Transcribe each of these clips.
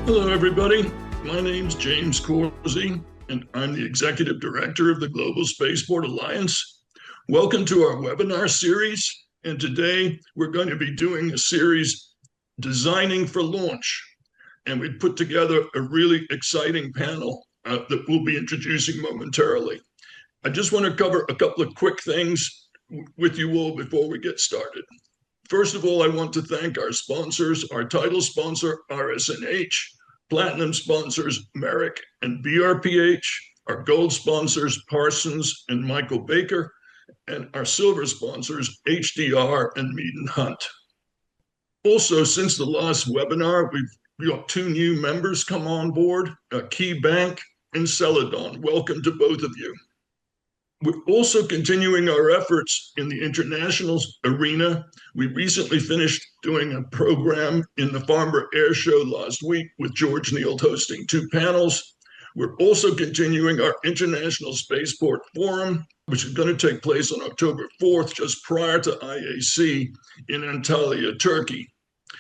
Hello, everybody. My name's James Corsi, and I'm the Executive Director of the Global Spaceport Alliance. Welcome to our webinar series, and today we're going to be doing a series, Designing for Launch, and we put together a really exciting panel that we'll be introducing momentarily. I just want to cover a couple of quick things with you all before we get started. First of all, I want to thank our sponsors, our title sponsor, RSNH, platinum sponsors, Merrick and BRPH, our gold sponsors, Parsons and Michael Baker, and our silver sponsors, HDR and Mead and Hunt. Also, since the last webinar, we've got two new members come on board, Key Bank and Celadon. Welcome to both of you. We're also continuing our efforts in the international arena. We recently finished doing a program in the Farnborough Air Show last week with George Neal hosting two panels. We're also continuing our International Spaceport Forum, which is going to take place on October 4th, just prior to IAC in Antalya, Turkey.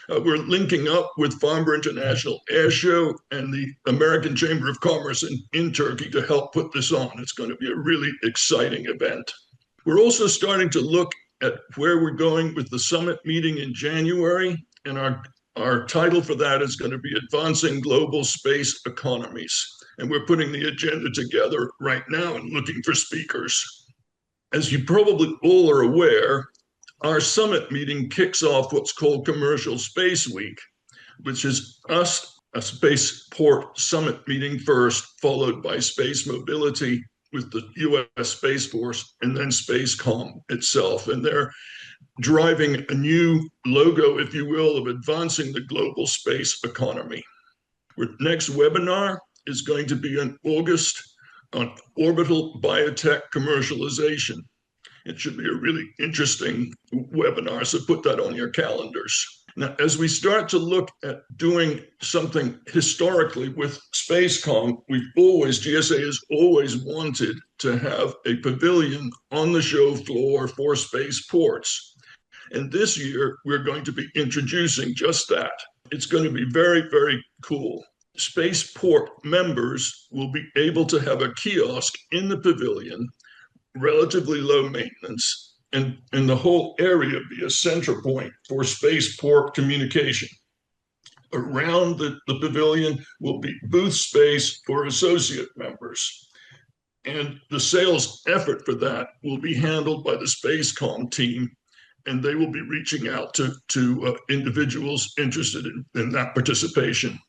We're linking up with Farnborough International Air Show and the American Chamber of Commerce in Turkey to help put this on. It's going to be a really exciting event. We're also starting to look at where we're going with the summit meeting in January, and our title for that is going to be Advancing Global Space Economies. And we're putting the agenda together right now and looking for speakers. As you probably all are aware, our summit meeting kicks off what's called Commercial Space Week, which is us, a spaceport summit meeting first, followed by space mobility with the US Space Force, and then Spacecom itself. And they're driving a new logo, if you will, of advancing the global space economy. Our next webinar is going to be in August on orbital biotech commercialization. It should be a really interesting webinar, so put that on your calendars. Now, as we start to look at doing something historically with Spacecom, GSA has always wanted to have a pavilion on the show floor for spaceports. And this year, we're going to be introducing just that. It's going to be very, very cool. Spaceport members will be able to have a kiosk in the pavilion, relatively low maintenance, and the whole area be a center point for spaceport communication. Around the pavilion will be booth space for associate members. And the sales effort for that will be handled by the Spacecom team, and they will be reaching out to individuals interested in that participation.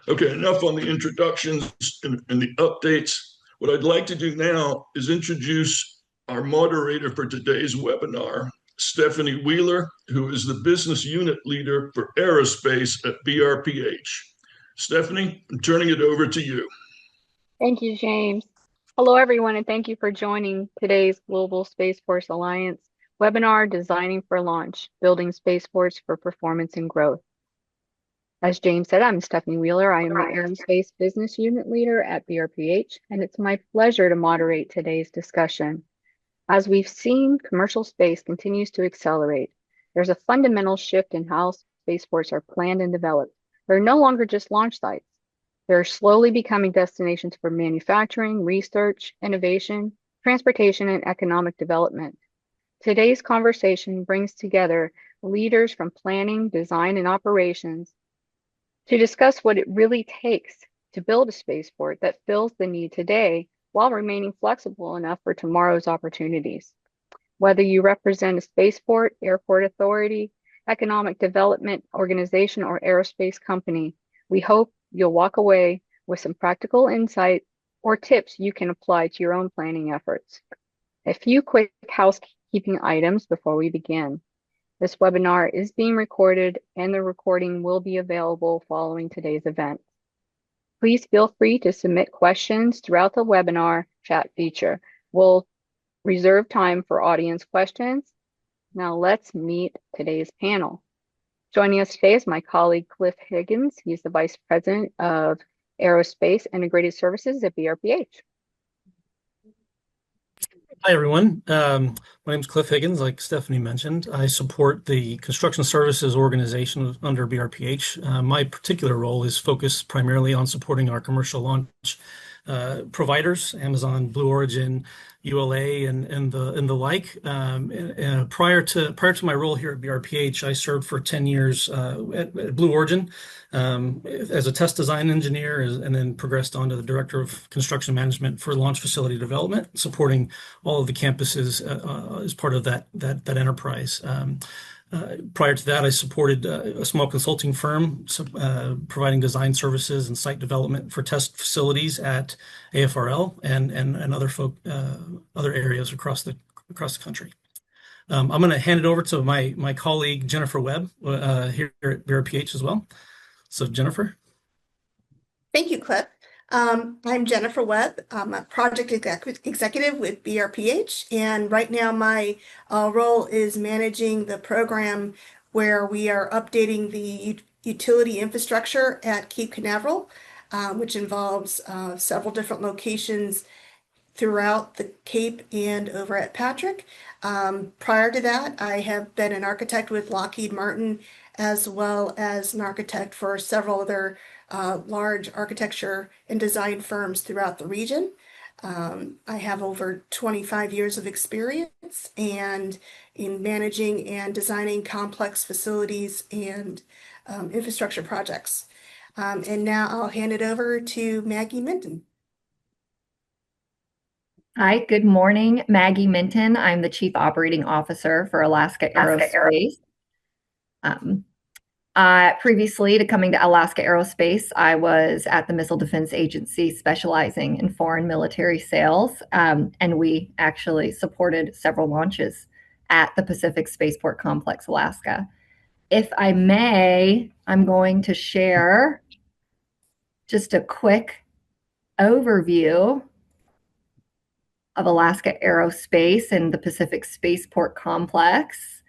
Okay, enough on the introductions and the updates. What I'd like to do now is introduce our moderator for today's webinar, Stephanie Wheeler, who is the business unit leader for Aerospace at BRPH. Stephanie, I'm turning it over to you. Thank you, James. Hello, everyone, and thank you for joining today's Global Spaceport Alliance webinar, Designing for Launch, Building Spaceports for Performance and Growth. As James said, I'm Stephanie Wheeler. I am the Aerospace Business Unit Leader at BRPH, and it's my pleasure to moderate today's discussion. As we've seen, commercial space continues to accelerate. There's a fundamental shift in how spaceports are planned and developed. They're no longer just launch sites. They're slowly becoming destinations for manufacturing, research, innovation, transportation, and economic development. Today's conversation brings together leaders from planning, design, and operations to discuss what it really takes to build a spaceport that fills the need today while remaining flexible enough for tomorrow's opportunities. Whether you represent a spaceport, airport authority, economic development organization, or aerospace company, we hope you'll walk away with some practical insight or tips you can apply to your own planning efforts. A few quick housekeeping items before we begin. This webinar is being recorded, and the recording will be available following today's event. Please feel free to submit questions throughout the webinar chat feature. We'll reserve time for audience questions. Now let's meet today's panel. Joining us today is my colleague, Cliff Higgins. He's the Vice President of Aerospace Integrated Services at BRPH. Hi, everyone. My name is Cliff Higgins, like Stephanie mentioned. I support the Construction Services Organization under BRPH. My particular role is focused primarily on supporting our commercial launch providers, Amazon, Blue Origin, ULA, and the like. Prior to my role here at BRPH, I served for 10 years at Blue Origin as a test design engineer, and then progressed on to the director of construction management for launch facility development, supporting all of the campuses as part of that enterprise. Prior to that, I supported a small consulting firm providing design services and site development for test facilities at AFRL and other areas across the country. I'm going to hand it over to my colleague Jennifer Webb here at BRPH as well. So Jennifer. Thank you, Cliff. I'm Jennifer Webb. I'm a project executive with BRPH, and right now my role is managing the program where we are updating the utility infrastructure at Cape Canaveral, which involves several different locations throughout the Cape and over at Patrick. Prior to that, I have been an architect with Lockheed Martin, as well as an architect for several other large architecture and design firms throughout the region. I have over 25 years of experience and in managing and designing complex facilities and infrastructure projects. And now I'll hand it over to Maggie Minton. Hi, good morning. Maggie Minton. I'm the Chief Operating Officer for Alaska Aerospace. Previously to coming to Alaska Aerospace, I was at the Missile Defense Agency specializing in foreign military sales, and we actually supported several launches at the Pacific Spaceport Complex, Alaska. If I may, I'm going to share just a quick overview of Alaska Aerospace and the Pacific Spaceport Complex,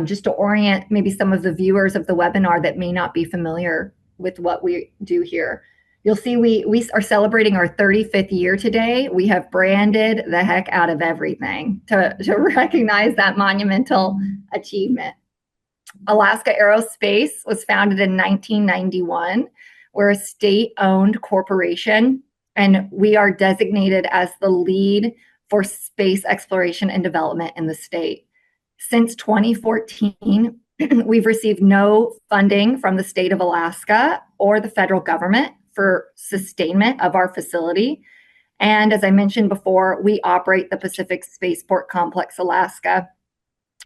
just to orient maybe some of the viewers of the webinar that may not be familiar with what we do here. You'll see we are celebrating our 35th year today. We have branded the heck out of everything to recognize that monumental achievement. Alaska Aerospace was founded in 1991. We're a state-owned corporation, and we are designated as the lead for space exploration and development in the state. Since 2014, we've received no funding from the state of Alaska or the federal government for sustainment of our facility. And as I mentioned before, we operate the Pacific Spaceport Complex, Alaska,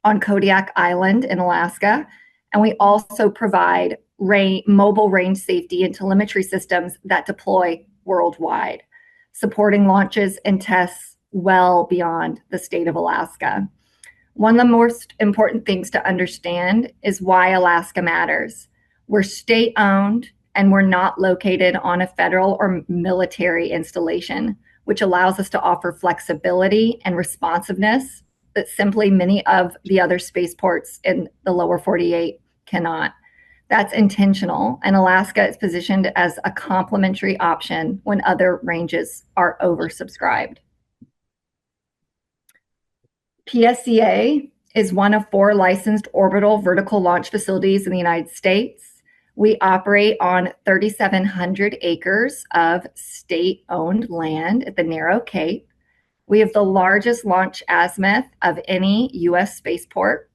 on Kodiak Island in Alaska. And we also provide mobile range safety and telemetry systems that deploy worldwide, supporting launches and tests well beyond the state of Alaska. One of the most important things to understand is why Alaska matters. We're state-owned and we're not located on a federal or military installation, which allows us to offer flexibility and responsiveness that simply many of the other spaceports in the lower 48 cannot. That's intentional, and Alaska is positioned as a complementary option when other ranges are oversubscribed. PSCA is one of 4 licensed orbital vertical launch facilities in the United States. We operate on 3,700 acres of state-owned land at the Narrow Cape. We have the largest launch azimuth of any U.S. spaceport,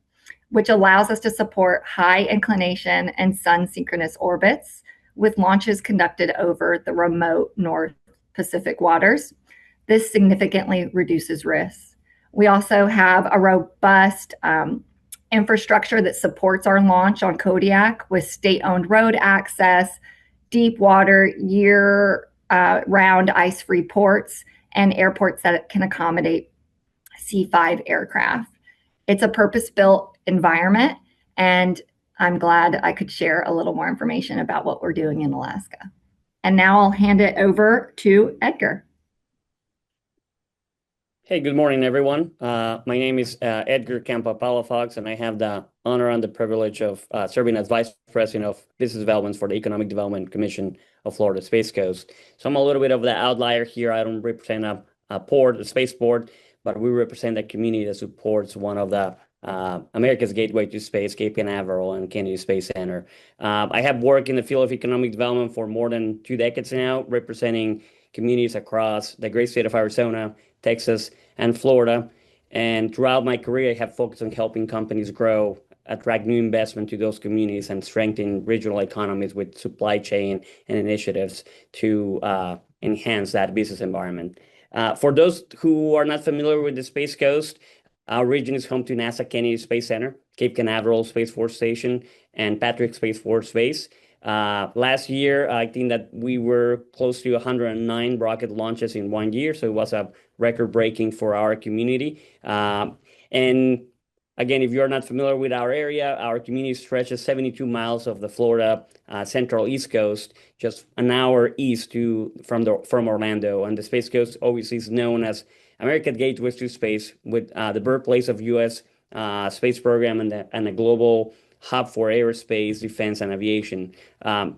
which allows us to support high inclination and sun synchronous orbits with launches conducted over the remote North Pacific waters. This significantly reduces risks. We also have a robust infrastructure that supports our launch on Kodiak with state-owned road access, deep water, year-round ice-free ports, and airports that can accommodate C-5 aircraft. It's a purpose-built environment, and I'm glad I could share a little more information about what we're doing in Alaska. And now I'll hand it over to Edgar. Hey, good morning, everyone. My name is Edgar Campa-Palafox, and I have the honor and the privilege of serving as Vice President of Business Development for the Economic Development Commission of Florida Space Coast. So I'm a little bit of the outlier here. I don't represent a port, a spaceport, but we represent a community that supports one of the America's gateway to space, Cape Canaveral and Kennedy Space Center. I have worked in the field of economic development for more than 2 decades now, representing communities across the great state of Arizona, Texas, and Florida. And throughout my career, I have focused on helping companies grow, attract new investment to those communities, and strengthen regional economies with supply chain and initiatives to enhance that business environment. For those who are not familiar with the Space Coast, our region is home to NASA Kennedy Space Center, Cape Canaveral Space Force Station, and Patrick Space Force Base. Last year, I think that we were close to 109 rocket launches in 1 year, so it was a record breaking for our community. And again, if you're not familiar with our area, our community stretches 72 miles of the Florida central East Coast, just an hour east from Orlando. And the Space Coast obviously is known as America's gateway to space, with the birthplace of U.S. space program and a global hub for aerospace, defense, and aviation.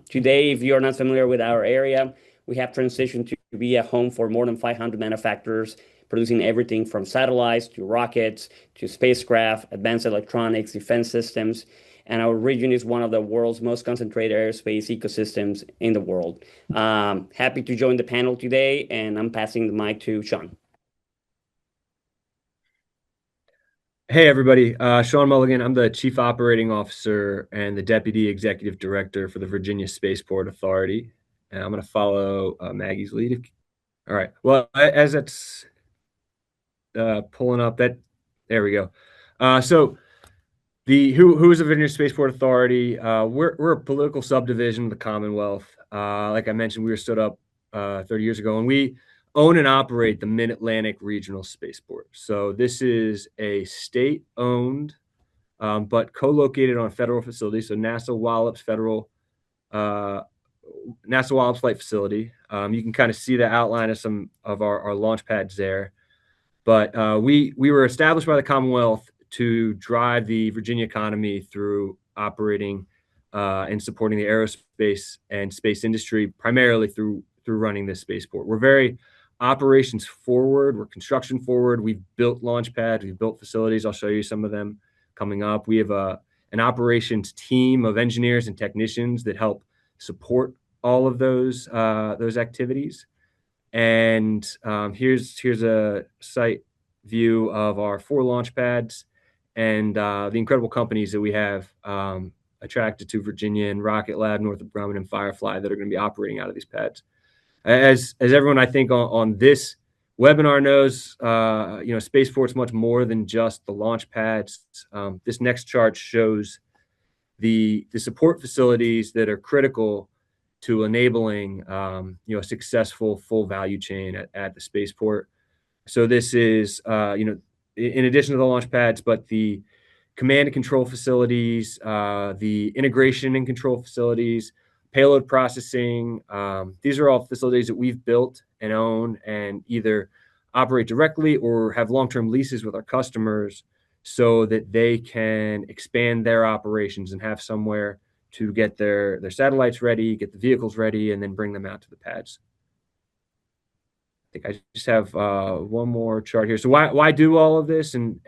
Today, if you're not familiar with our area, we have transitioned to be a home for more than 500 manufacturers, producing everything from satellites to rockets to spacecraft, advanced electronics, defense systems. And our region is one of the world's most concentrated aerospace ecosystems in the world. Happy to join the panel today, and I'm passing the mic to Sean. Hey, everybody. Sean Mulligan. I'm the Chief Operating Officer and the Deputy Executive Director for the Virginia Spaceport Authority. And I'm going to follow Maggie's lead. All right. Well, as it's pulling up, there we go. So who is the Virginia Spaceport Authority? We're a political subdivision of the Commonwealth. Like I mentioned, we were stood up 30 years ago, and we own and operate the Mid-Atlantic Regional Spaceport. So this is a state-owned, but co-located on a federal facility. So NASA Wallops Flight Facility. You can kind of see the outline of some of our launch pads there. But we were established by the Commonwealth to drive the Virginia economy through operating and supporting the aerospace and space industry, primarily through running this spaceport. We're very operations forward. We're construction forward. We've built launch pads. We've built facilities. I'll show you some of them coming up. We have an operations team of engineers and technicians that help support all of those activities. And here's a site view of our 4 launch pads and the incredible companies that we have attracted to Virginia, and Rocket Lab, Northrop Grumman, and Firefly that are going to be operating out of these pads. As everyone I think on this webinar knows, Spaceport's much more than just the launch pads. This next chart shows the support facilities that are critical to enabling a successful full value chain at the spaceport. So this is in addition to the launch pads, but the command and control facilities, the integration and control facilities, payload processing. These are all facilities that we've built and own and either operate directly or have long-term leases with our customers so that they can expand their operations and have somewhere to get their satellites ready, get the vehicles ready, and then bring them out to the pads. I think I just have one more chart here. So why do all of this? And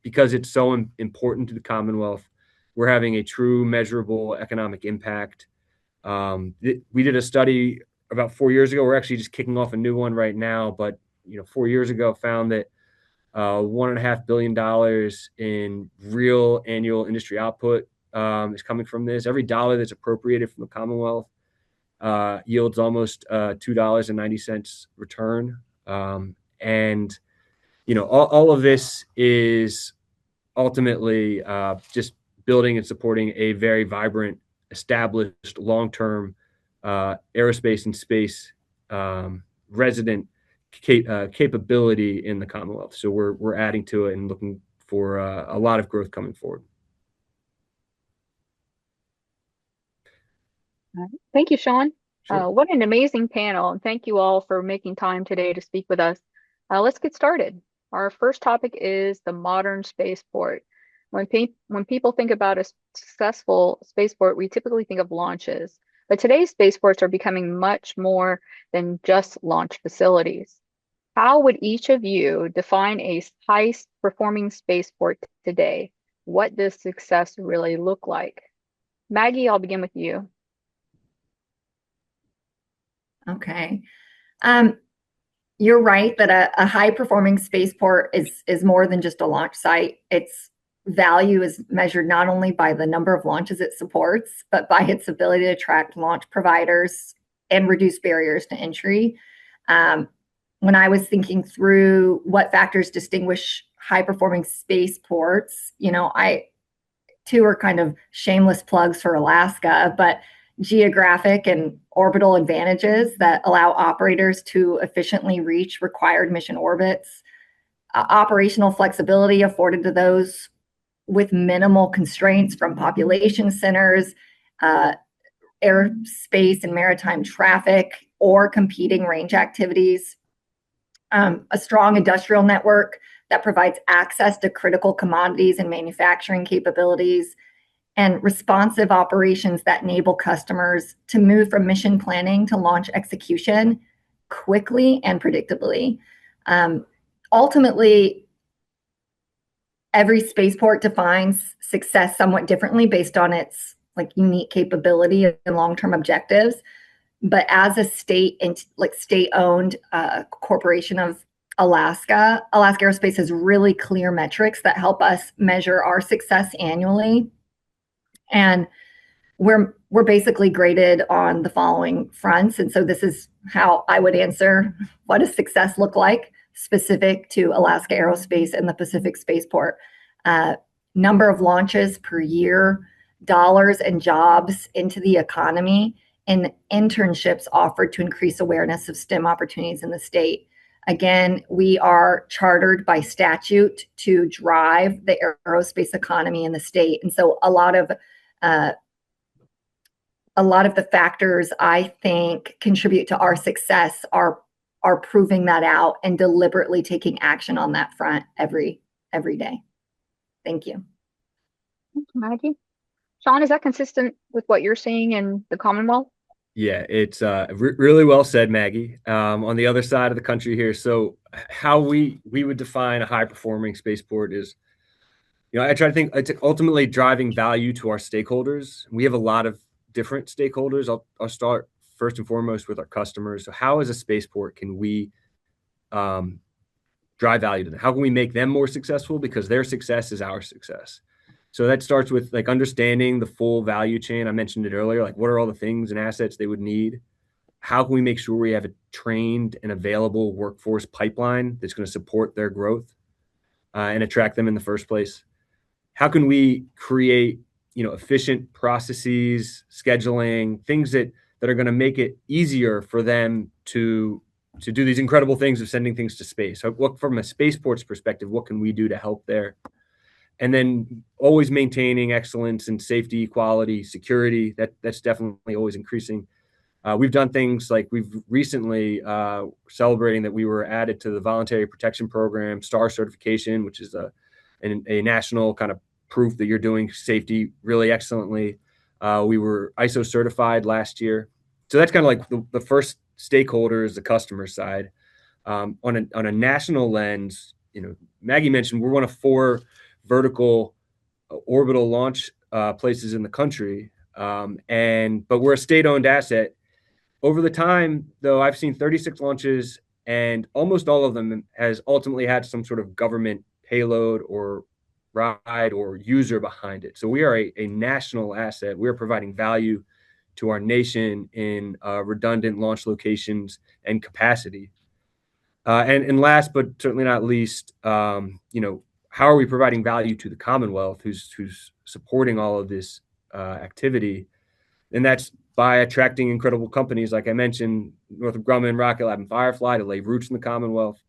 because it's so important to the Commonwealth, we're having a true measurable economic impact. We did a study about 4 years ago. We're actually just kicking off a new one right now, but 4 years ago found that $1.5 billion in real annual industry output is coming from this. Every dollar that's appropriated from the Commonwealth yields almost $2.90 return. And all of this is ultimately just building and supporting a very vibrant, established, long-term aerospace and space resident capability in the Commonwealth. So we're adding to it and looking for a lot of growth coming forward. Thank you, Sean. Sure. What an amazing panel, and thank you all for making time today to speak with us. Let's get started. Our first topic is the modern spaceport. When people think about a successful spaceport, we typically think of launches, but today's spaceports are becoming much more than just launch facilities. How would each of you define a high-performing spaceport today? What does success really look like? Maggie, I'll begin with you. Okay. You're right that a high-performing spaceport is more than just a launch site. Its value is measured not only by the number of launches it supports, but by its ability to attract launch providers and reduce barriers to entry. When I was thinking through what factors distinguish high-performing spaceports, I two are kind of shameless plugs for Alaska, but geographic and orbital advantages that allow operators to efficiently reach required mission orbits, operational flexibility afforded to those with minimal constraints from population centers, airspace and maritime traffic, or competing range activities, a strong industrial network that provides access to critical commodities and manufacturing capabilities, and responsive operations that enable customers to move from mission planning to launch execution quickly and predictably. Ultimately, every spaceport defines success somewhat differently based on its unique capability and long-term objectives. But as a state-owned corporation of Alaska Aerospace has really clear metrics that help us measure our success annually. And we're basically graded on the following fronts. And so this is how I would answer what does success look like specific to Alaska Aerospace and the Pacific Spaceport. Number of launches per year, dollars and jobs into the economy, and internships offered to increase awareness of STEM opportunities in the state. Again, we are chartered by statute to drive the aerospace economy in the state. And so a lot of the factors I think contribute to our success are proving that out and deliberately taking action on that front every day. Thank you. Thank you, Maggie. Sean, is that consistent with what you're seeing in the Commonwealth? Yeah, it's really well said, Maggie. On the other side of the country here, so how we would define a high-performing spaceport is, I try to think it's ultimately driving value to our stakeholders. We have a lot of different stakeholders. I'll start first and foremost with our customers. So how as a spaceport can we drive value to them? How can we make them more successful? Because their success is our success. So that starts with understanding the full value chain. I mentioned it earlier, what are all the things and assets they would need? How can we make sure we have a trained and available workforce pipeline that's going to support their growth and attract them in the first place? How can we create, efficient processes, scheduling, things that are going to make it easier for them to do these incredible things of sending things to space? So from a spaceport's perspective, what can we do to help there? And then always maintaining excellence in safety, quality, security. That's definitely always increasing. We've done things like we've recently celebrating that we were added to the Voluntary Protection Program STAR certification, which is a national kind of proof that you're doing safety really excellently. We were ISO certified last year. So that's kind of the first stakeholder is the customer side. On a national lens, Maggie mentioned we're one of 4 vertical orbital launch places in the country. But we're a state-owned asset. Over the time, though, I've seen 36 launches, and almost all of them has ultimately had some sort of government payload or ride or user behind it. So we are a national asset. We're providing value to our nation in redundant launch locations and capacity. And last, but certainly not least, how are we providing value to the Commonwealth who's supporting all of this activity? And that's by attracting incredible companies, like I mentioned, Northrop Grumman, Rocket Lab, and Firefly to lay roots in the Commonwealth,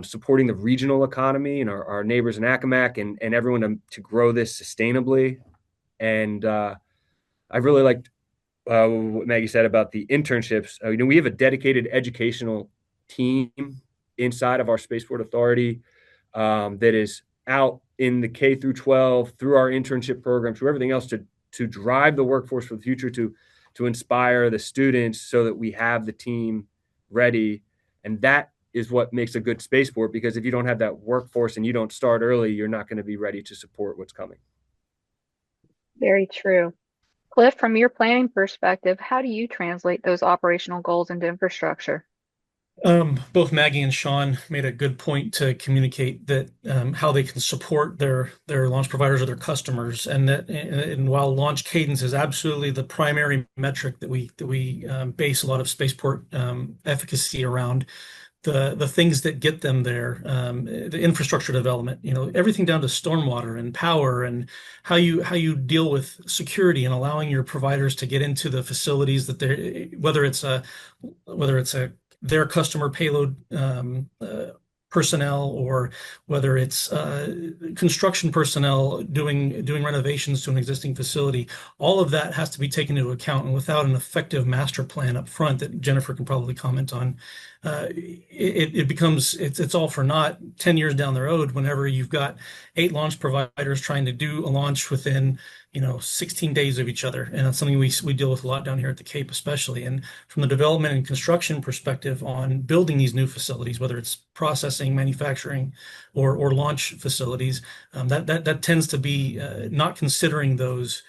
supporting the regional economy and our neighbors in Accomack and everyone to grow this sustainably. And I really liked what Maggie said about the internships. We have a dedicated educational team inside of our Spaceport Authority that is out in the K through 12 through our internship program, through everything else to drive the workforce for the future, to inspire the students so that we have the team ready. And that is what makes a good spaceport, because if you don't have that workforce and you don't start early, you're not going to be ready to support what's coming. Very true. Cliff, from your planning perspective, how do you translate those operational goals into infrastructure? Both Maggie and Sean made a good point to communicate that how they can support their launch providers or their customers, and while launch cadence is absolutely the primary metric that we base a lot of spaceport efficacy around, the things that get them there, the infrastructure development, everything down to stormwater and power, and how you deal with security and allowing your providers to get into the facilities that they're, whether it's their customer payload personnel, or whether it's construction personnel doing renovations to an existing facility. All of that has to be taken into account, and without an effective master plan up front that Jennifer can probably comment on, it's all for naught 10 years down the road, whenever you've got 8 launch providers trying to do a launch within 16 days of each other. And that's something we deal with a lot down here at the Cape, especially. And from the development and construction perspective on building these new facilities, whether it's processing, manufacturing, or launch facilities, that tends to be not considering those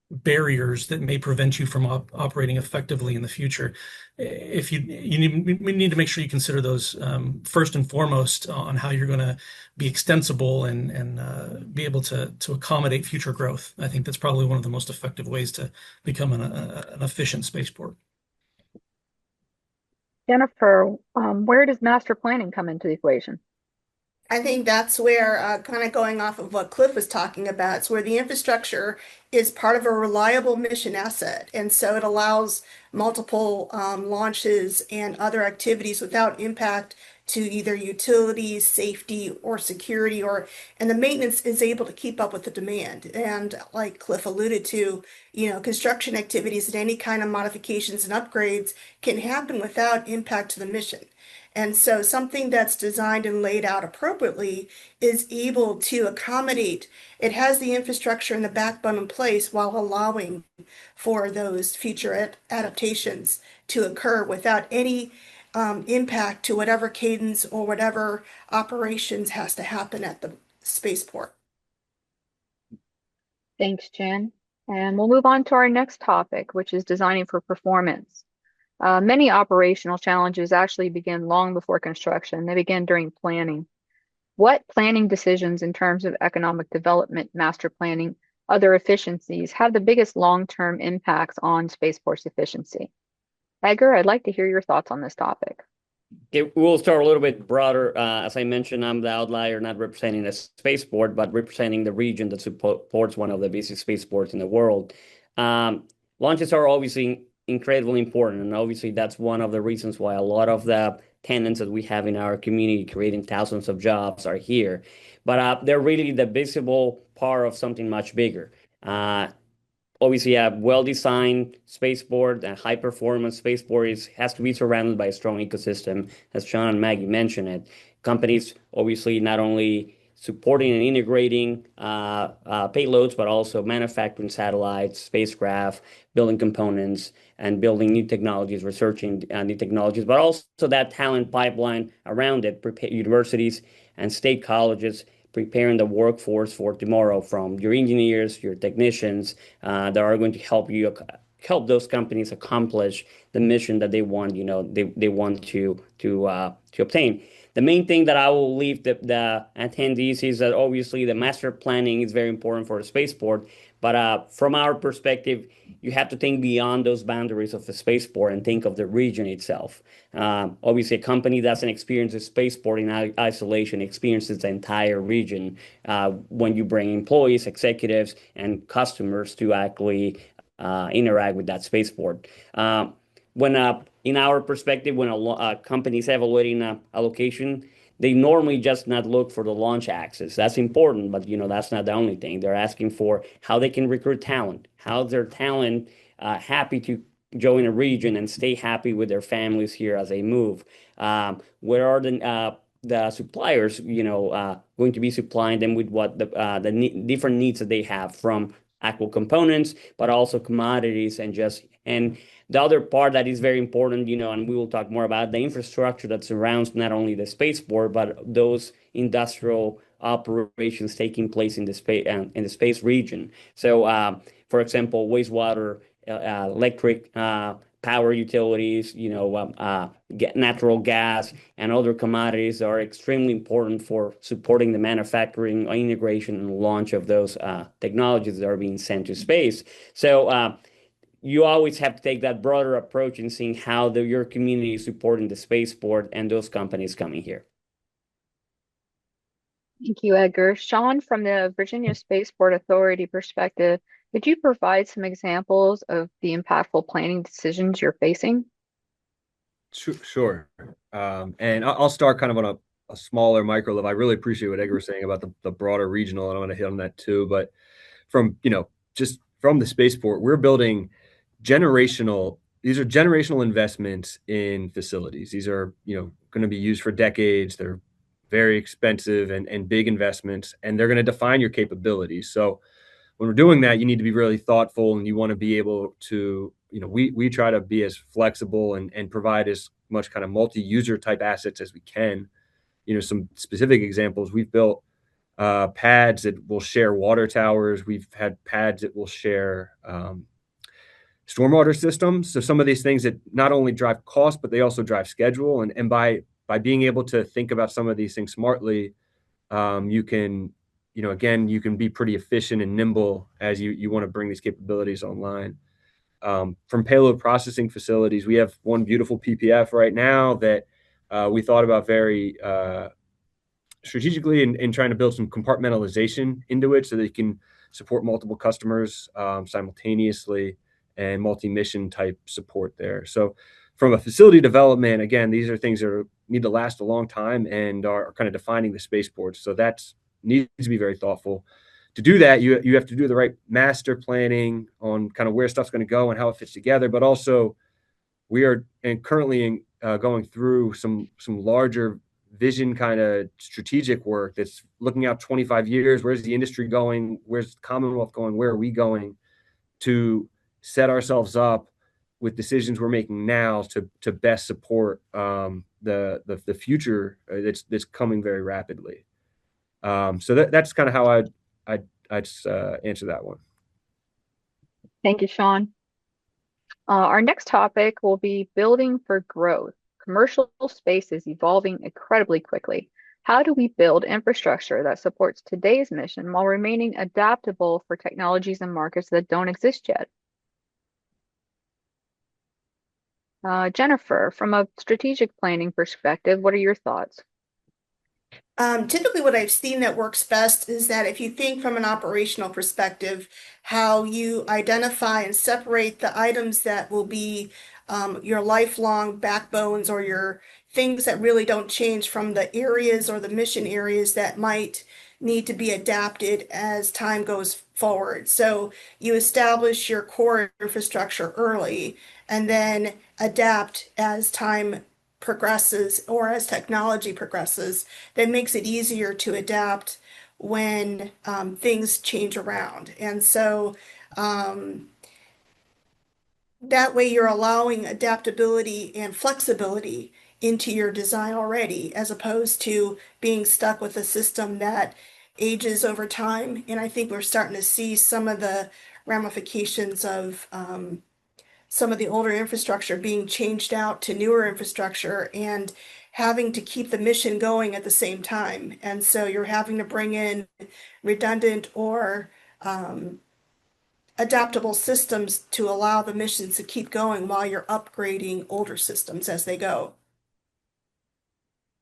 barriers that may prevent you from operating effectively in the future. If we need to make sure you consider those first and foremost on how you're going to be extensible and be able to accommodate future growth. I think that's probably one of the most effective ways to become an efficient spaceport. Jennifer, where does master planning come into the equation? I think that's where, kind of going off of what Cliff was talking about, it's where the infrastructure is part of a reliable mission asset. And so it allows multiple launches and other activities without impact to either utilities, safety, or security, and the maintenance is able to keep up with the demand. And like Cliff alluded to, construction activities and any kind of modifications and upgrades can happen without impact to the mission. And so something that's designed and laid out appropriately is able to accommodate, it has the infrastructure and the backbone in place while allowing for those future adaptations to occur without any impact to whatever cadence or whatever operations has to happen at the spaceport. Thanks, Jen. And we'll move on to our next topic, which is designing for performance. Many operational challenges actually begin long before construction. They begin during planning. What planning decisions in terms of economic development, master planning, other efficiencies have the biggest long-term impacts on spaceport's efficiency? Edgar, I'd like to hear your thoughts on this topic. Okay, we'll start a little bit broader. As I mentioned, I'm the outlier, not representing a spaceport, but representing the region that supports one of the busiest spaceports in the world. Launches are obviously incredibly important, and obviously that's one of the reasons why a lot of the tenants that we have in our community, creating thousands of jobs, are here. But they're really the visible part of something much bigger. Obviously, a well-designed spaceport, a high-performance spaceport has to be surrounded by a strong ecosystem, as Sean and Maggie mentioned it. Companies obviously not only supporting and integrating payloads, but also manufacturing satellites, spacecraft, building components, and building new technologies, researching new technologies, but also that talent pipeline around it, universities and state colleges, preparing the workforce for tomorrow, from your engineers, your technicians, that are going to help those companies accomplish the mission that they want, they want to obtain. The main thing that I will leave the attendees is that obviously the master planning is very important for the spaceport, but from our perspective, you have to think beyond those boundaries of the spaceport and think of the region itself. Obviously, a company doesn't experience a spaceport in isolation, experiences the entire region when you bring employees, executives, and customers to actually interact with that spaceport. In our perspective, when a company is evaluating a location, they normally just not look for the launch axis. That's important, but that's not the only thing. They're asking for how they can recruit talent, how their talent happy to join a region and stay happy with their families here as they move. Where are the suppliers, going to be supplying them with what the different needs that they have, from actual components, but also commodities and The other part that is very important, and we will talk more about the infrastructure that surrounds not only the spaceport, but those industrial operations taking place in the space region. So, for example, wastewater, electric power utilities, natural gas, and other commodities are extremely important for supporting the manufacturing, integration, and launch of those technologies that are being sent to space. So you always have to take that broader approach in seeing how your community is supporting the spaceport and those companies coming here. Thank you, Edgar. Sean, from the Virginia Spaceport Authority perspective, could you provide some examples of the impactful planning decisions you're facing? Sure. And I'll start kind of on a smaller micro level. I really appreciate what Edgar was saying about the broader regional, and I want to hit on that too. But just from the spaceport, we're building these are generational investments in facilities. These are, going to be used for decades. They're very expensive and big investments, and they're going to define your capabilities. So when we're doing that, you need to be really thoughtful, and you want to be able to, we try to be as flexible and provide as much kind of multi-user type assets as we can. Some specific examples, we've built pads that will share water towers. We've had pads that will share stormwater systems. So some of these things that not only drive cost, but they also drive schedule. And by being able to think about some of these things smartly, you can, again, you can be pretty efficient and nimble as you want to bring these capabilities online. From payload processing facilities, we have one beautiful PPF right now that we thought about very strategically in trying to build some compartmentalization into it so that you can support multiple customers simultaneously and multi-mission type support there. So from a facility development, again, these are things that need to last a long time and are kind of defining the spaceports. So that needs to be very thoughtful. To do that, you have to do the right master planning on kind of where stuff's going to go and how it fits together. But also, we are currently going through some larger vision kind of strategic work that's looking out 25 years. Where's the industry going? Where's the Commonwealth going? Where are we going to set ourselves up with decisions we're making now to best support the future that's coming very rapidly. So that's kind of how I'd answer that one. Thank you, Sean. Our next topic will be building for growth. Commercial space is evolving incredibly quickly. How do we build infrastructure that supports today's mission while remaining adaptable for technologies and markets that don't exist yet? Jennifer, from a strategic planning perspective, what are your thoughts? Typically, what I've seen that works best is that if you think from an operational perspective, how you identify and separate the items that will be your lifelong backbones or your things that really don't change from the areas or the mission areas that might need to be adapted as time goes forward. So you establish your core infrastructure early and then adapt as time progresses or as technology progresses. That makes it easier to adapt when things change around. And so that way you're allowing adaptability and flexibility into your design already, as opposed to being stuck with a system that ages over time. And I think we're starting to see some of the ramifications of some of the older infrastructure being changed out to newer infrastructure and having to keep the mission going at the same time. And so you're having to bring in redundant or adaptable systems to allow the missions to keep going while you're upgrading older systems as they go.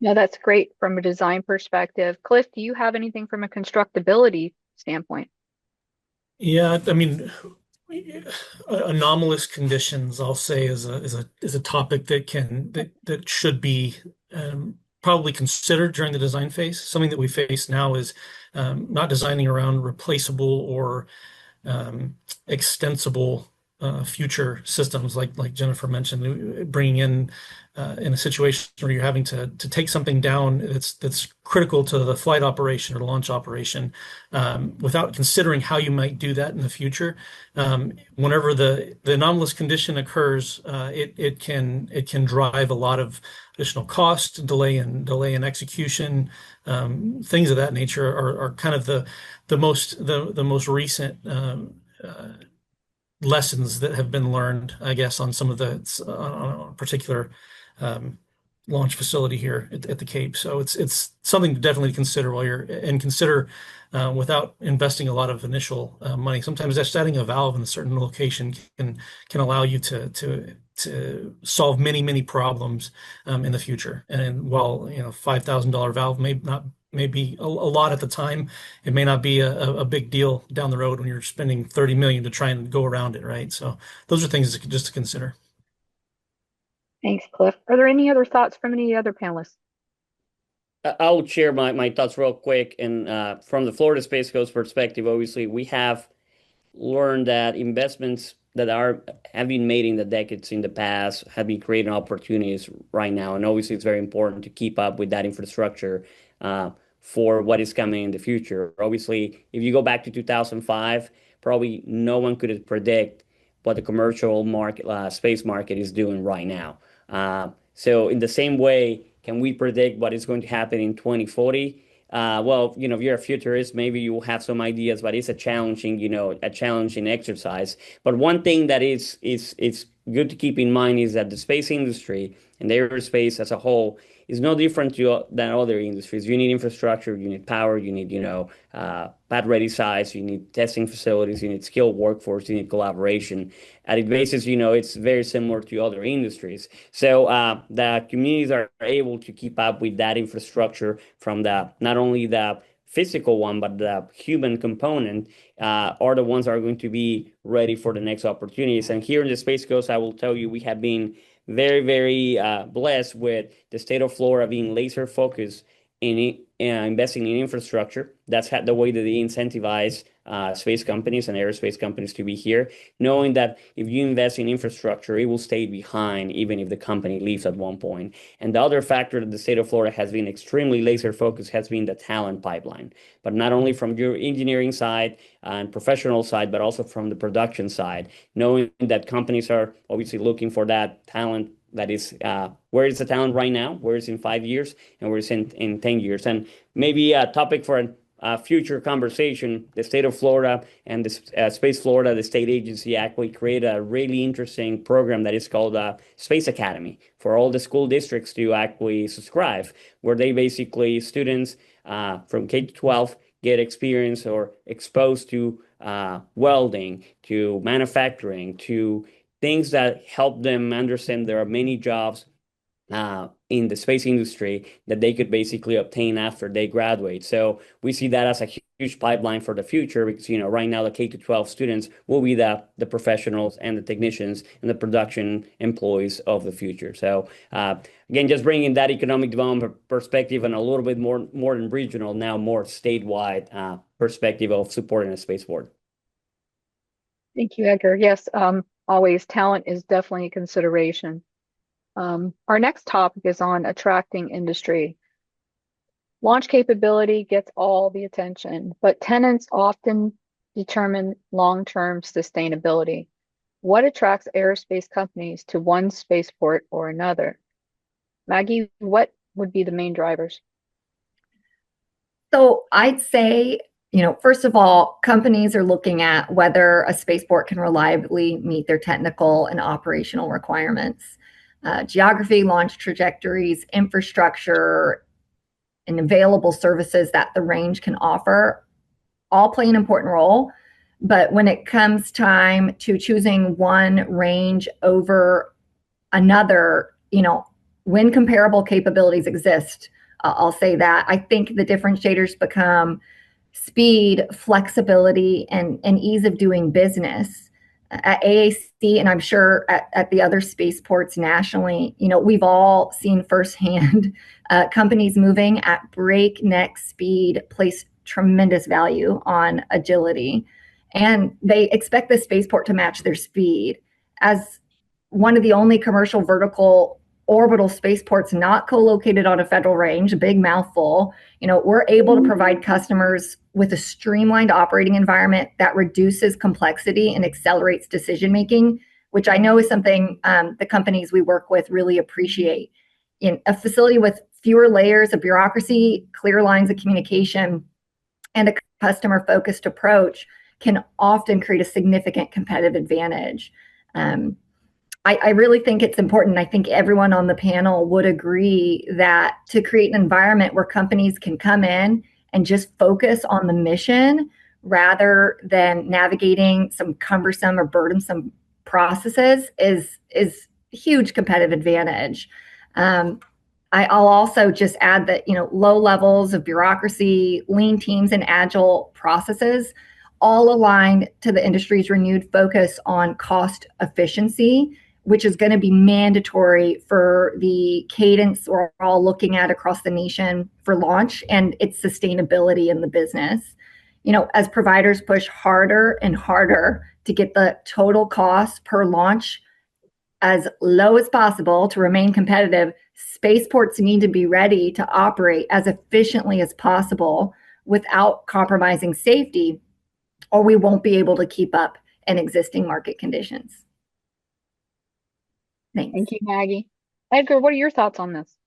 No, that's great from a design perspective. Cliff, do you have anything from a constructability standpoint? Yeah, I mean, anomalous conditions, I'll say, is a topic that should be probably considered during the design phase. Something that we face now is not designing around replaceable or extensible future systems, like Jennifer mentioned, bringing in a situation where you're having to take something down that's critical to the flight operation or launch operation, without considering how you might do that in the future. Whenever the anomalous condition occurs, it can drive a lot of additional cost, delay in execution, things of that nature are kind of the most recent lessons that have been learned, I guess, on some of on a particular launch facility here at the Cape. So it's something to definitely consider without investing a lot of initial money. Sometimes just adding a valve in a certain location can allow you to solve many problems in the future. And while $5,000 valve may be a lot at the time, it may not be a big deal down the road when you're spending $30 million to try and go around it, right? So those are things just to consider. Thanks, Cliff. Are there any other thoughts from any other panelists? I'll share my thoughts real quick. And from the Florida Space Coast perspective, obviously, we have learned that investments that have been made in the decades in the past have been creating opportunities right now. And obviously, it's very important to keep up with that infrastructure for what is coming in the future. Obviously, if you go back to 2005, probably no one could predict what the commercial market, space market is doing right now. So in the same way, can we predict what is going to happen in 2040? Well, if you're a futurist, maybe you will have some ideas, but it's a challenging exercise. But one thing that is good to keep in mind is that the space industry and the aerospace as a whole is no different than other industries. You need infrastructure, you need power, you need pad ready sites, you need testing facilities, you need skilled workforce, you need collaboration. At its basis, it's very similar to other industries. So the communities are able to keep up with that infrastructure from not only the physical one, but the human component are the ones that are going to be ready for the next opportunities. And here in the Space Coast, I will tell you, we have been very, very blessed with the state of Florida being laser focused in investing in infrastructure. That's the way that they incentivize space companies and aerospace companies to be here, knowing that if you invest in infrastructure, it will stay behind even if the company leaves at one point. And the other factor that the state of Florida has been extremely laser focused has been the talent pipeline, but not only from your engineering side and professional side, but also from the production side, knowing that companies are obviously looking for that talent. That is, where is the talent right now? Where is in 5 years? And where is in 10 years? And maybe a topic for a future conversation, the state of Florida and the Space Florida, the state agency, actually created a really interesting program that is called Space Academy for all the school districts to actually subscribe, where they basically, students from K to 12 get experience or exposed to welding, to manufacturing, to things that help them understand there are many jobs in the space industry that they could basically obtain after they graduate. So we see that as a huge pipeline for the future because, right now the K to 12 students will be the professionals and the technicians and the production employees of the future. So again, just bringing that economic development perspective and a little bit more than regional, now more statewide perspective of supporting a spaceport. Thank you, Edgar. Yes, always talent is definitely a consideration. Our next topic is on attracting industry. Launch capability gets all the attention, but tenants often determine long-term sustainability. What attracts aerospace companies to one spaceport or another? Maggie, what would be the main drivers? So I'd say, first of all, companies are looking at whether a spaceport can reliably meet their technical and operational requirements. Geography, launch trajectories, infrastructure, and available services that the range can offer all play an important role. But when it comes time to choosing one range over another, when comparable capabilities exist, I'll say that. I think the differentiators become speed, flexibility, and ease of doing business. At AAC, and I'm sure at the other spaceports nationally, we've all seen firsthand companies moving at breakneck speed place tremendous value on agility. and they expect the spaceport to match their speed. As one of the only commercial vertical orbital spaceports not co-located on a federal range, a big mouthful, we're able to provide customers with a streamlined operating environment that reduces complexity and accelerates decision making, which I know is something the companies we work with really appreciate. In a facility with fewer layers of bureaucracy, clear lines of communication, and a customer-focused approach can often create a significant competitive advantage. I really think it's important. I think everyone on the panel would agree that to create an environment where companies can come in and just focus on the mission rather than navigating some cumbersome or burdensome processes is a huge competitive advantage. I'll also just add that, low levels of bureaucracy, lean teams, and agile processes all aligned to the industry's renewed focus on cost efficiency, which is going to be mandatory for the cadence we're all looking at across the nation for launch and its sustainability in the business. As providers push harder and harder to get the total cost per launch as low as possible to remain competitive, spaceports need to be ready to operate as efficiently as possible without compromising safety, or we won't be able to keep up in existing market conditions. Thanks. Thank you, Maggie. Edgar, what are your thoughts on this?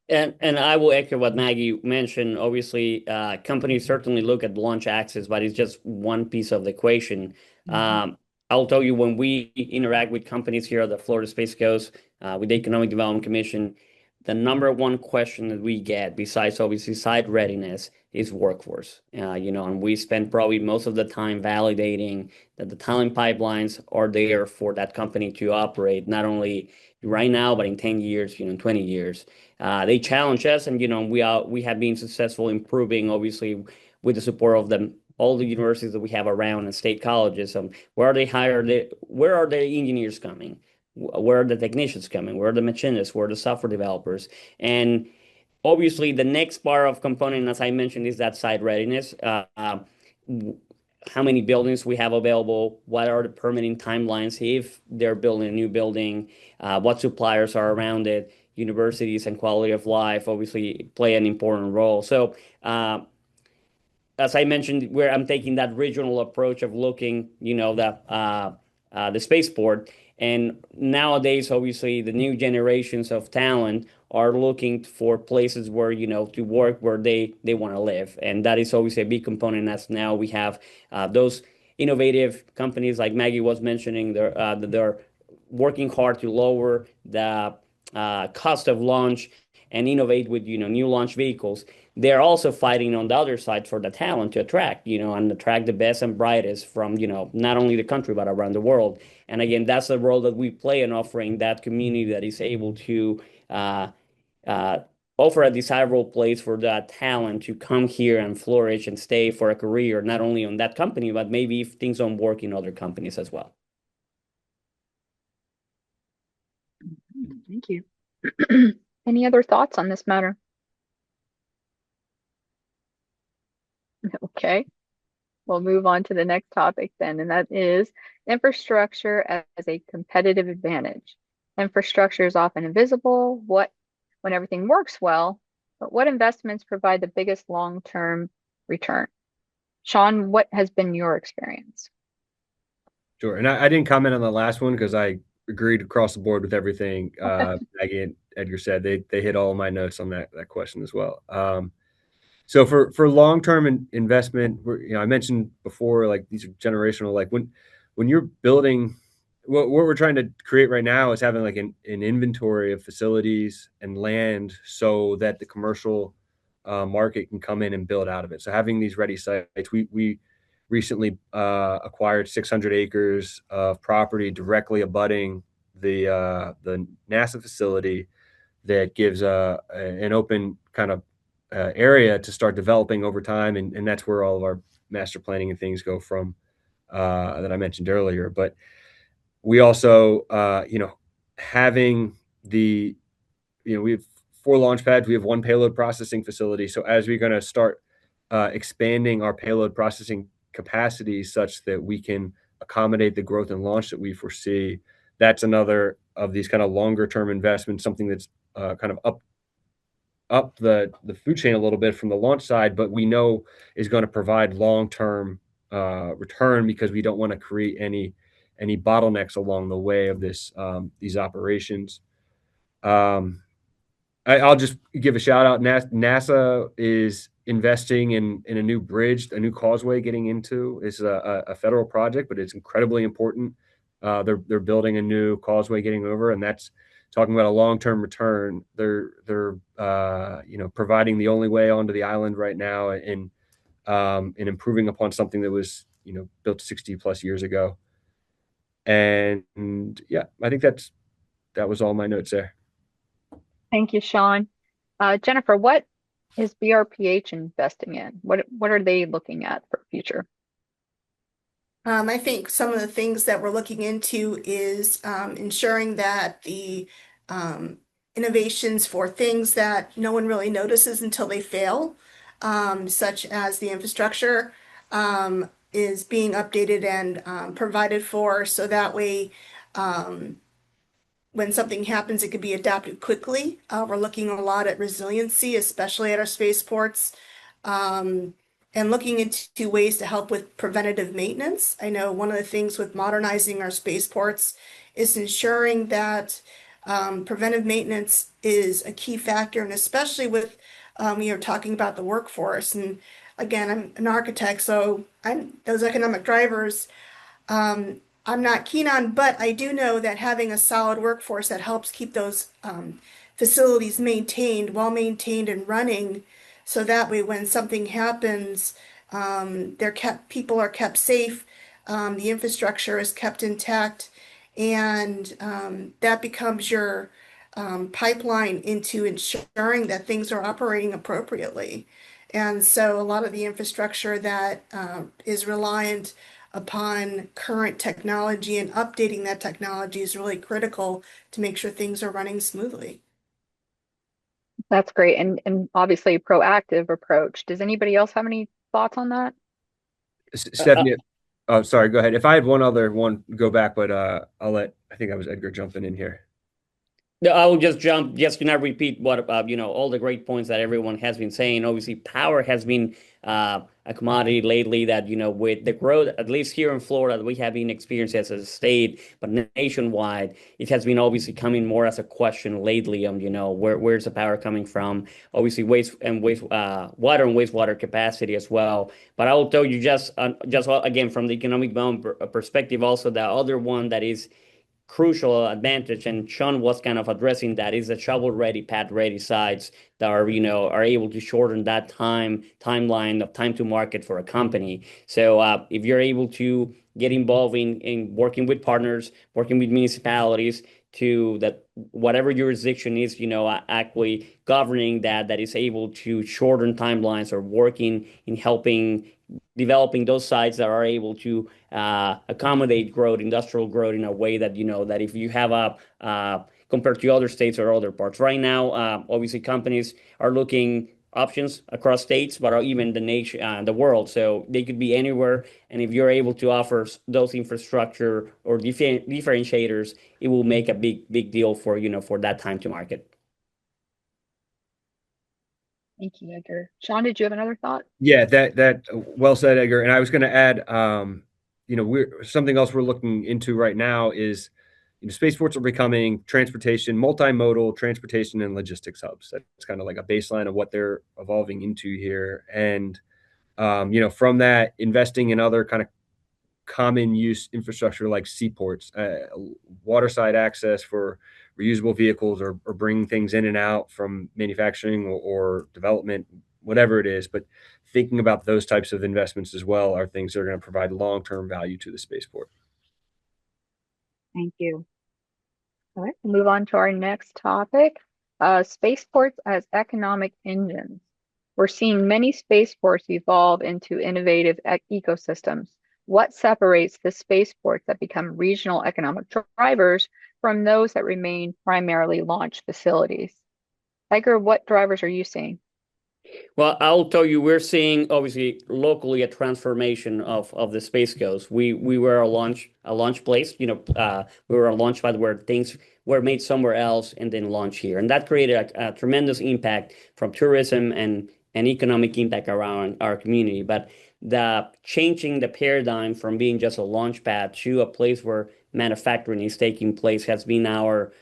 And I will echo what Maggie mentioned. Obviously, companies certainly look at launch access, but it's just one piece of the equation. I'll tell you, when we interact with companies here at the Florida Space Coast, with the Economic Development Commission, the number one question that we get, besides obviously site readiness, is workforce. And we spend probably most of the time validating that the talent pipelines are there for that company to operate, not only right now, but in 10 years, 20 years. They challenge us, and we have been successful improving, obviously, with the support of all the universities that we have around and state colleges. Where are they hired? Where are the engineers coming? Where are the technicians coming? Where are the machinists? Where are the software developers? And obviously, the next part of component, as I mentioned, is that site readiness. How many buildings we have available? What are the permitting timelines if they're building a new building? What suppliers are around it? Universities and quality of life obviously play an important role. So, as I mentioned, where I'm taking that regional approach of looking, the spaceport. And nowadays, obviously, the new generations of talent are looking for places where, to work where they want to live. And that is obviously a big component, as now we have those innovative companies like Maggie was mentioning. They're working hard to lower the cost of launch and innovate with, new launch vehicles. They're also fighting on the other side for the talent to attract, and attract the best and brightest from, not only the country, but around the world. And again, that's the role that we play in offering that community that is able to offer a desirable place for that talent to come here and flourish and stay for a career, not only on that company, but maybe if things don't work in other companies as well. Thank you. Any other thoughts on this matter? Okay, we'll move on to the next topic then, and that is infrastructure as a competitive advantage. Infrastructure is often invisible when everything works well, but what investments provide the biggest long-term return? Sean, what has been your experience? Sure. And I didn't comment on the last one because I agreed across the board with everything Maggie and Edgar said. They hit all of my notes on that question as well. So for long-term investment, I mentioned before, like these are generational. Like when you're building, what we're trying to create right now is having like an inventory of facilities and land so that the commercial market can come in and build out of it. So having these ready sites, we recently acquired 600 acres of property directly abutting the NASA facility that gives an open kind of area to start developing over time, and that's where all of our master planning and things go from that I mentioned earlier. But we also, having we have 4 launch pads, we have 1 payload processing facility. So as we're going to start expanding our payload processing capacity such that we can accommodate the growth and launch that we foresee, that's another of these kind of longer term investments, something that's kind of up the food chain a little bit from the launch side, but we know is going to provide long-term return, because we don't want to create any bottlenecks along the way of these operations. I'll just give a shout out. NASA is investing in a new bridge, a new causeway getting into. It's a federal project, but it's incredibly important. They're building a new causeway getting over, and that's talking about a long-term return. They're providing the only way onto the island right now, and improving upon something that was built 60 plus years ago. And yeah, I think that was all my notes there. Thank you, Sean. Jennifer, what is BRPH investing in? What are they looking at for future? I think some of the things that we're looking into is ensuring that the innovations for things that no one really notices until they fail, such as the infrastructure, is being updated and provided for, so that way when something happens, it could be adapted quickly. We're looking a lot at resiliency, especially at our spaceports, and looking into ways to help with preventative maintenance. I know one of the things with modernizing our spaceports is ensuring that preventive maintenance is a key factor, and especially with you're talking about the workforce. And again, I'm an architect, so those economic drivers I'm not keen on, but I do know that having a solid workforce that helps keep those facilities well maintained and running, so that way when something happens, people are kept safe, the infrastructure is kept intact, and that becomes your pipeline into ensuring that things are operating appropriately. And so a lot of the infrastructure that is reliant upon current technology and updating that technology is really critical to make sure things are running smoothly. That's great, and obviously a proactive approach. Does anybody else have any thoughts on that? Stephanie, oh, sorry, go ahead. If I had one other one, go back, but I think I was Edgar jumping in here. No, I will just jump, just repeat what all the great points that everyone has been saying. Obviously, power has been a commodity lately that, with the growth, at least here in Florida, that we have been experiencing as a state, but nationwide, it has been obviously coming more as a question lately on, where's the power coming from? Obviously, water and wastewater capacity as well. But I will tell you just again, from the economic development perspective, also the other one that is crucial advantage, and Sean was kind of addressing that, is the shovel-ready, pad-ready sites that are able to shorten that timeline of time to market for a company. So if you're able to get involved in working with partners, working with municipalities, to that whatever jurisdiction is, actually governing that is able to shorten timelines, or working in helping developing those sites that are able to accommodate growth, industrial growth, in a way that, that if you have compared to other states or other parts. Right now, obviously companies are looking options across states, but even the nation, the world. So they could be anywhere. And if you're able to offer those infrastructure or differentiators, it will make a big deal for, for that time to market. Thank you, Edgar. Sean, did you have another thought? Yeah, that well said, Edgar. And I was going to add, something else we're looking into right now is, spaceports are becoming multimodal transportation and logistics hubs. That's kind of like a baseline of what they're evolving into here. And, from that, investing in other kind of common use infrastructure like seaports, waterside access for reusable vehicles, or bringing things in and out from manufacturing or development, whatever it is. But thinking about those types of investments as well are things that are going to provide long-term value to the spaceport. Thank you. All right, we'll move on to our next topic, spaceports as economic engines. We're seeing many spaceports evolve into innovative ecosystems. What separates the spaceports that become regional economic drivers from those that remain primarily launch facilities? Edgar, what drivers are you seeing? Well, I'll tell you, we're seeing obviously locally a transformation of the Space Coast. We were a launch place. We were a launch pad where things were made somewhere else and then launched here, and that created a tremendous impact from tourism and economic impact around our community. But the changing the paradigm from being just a launch pad to a place where manufacturing is taking place has been our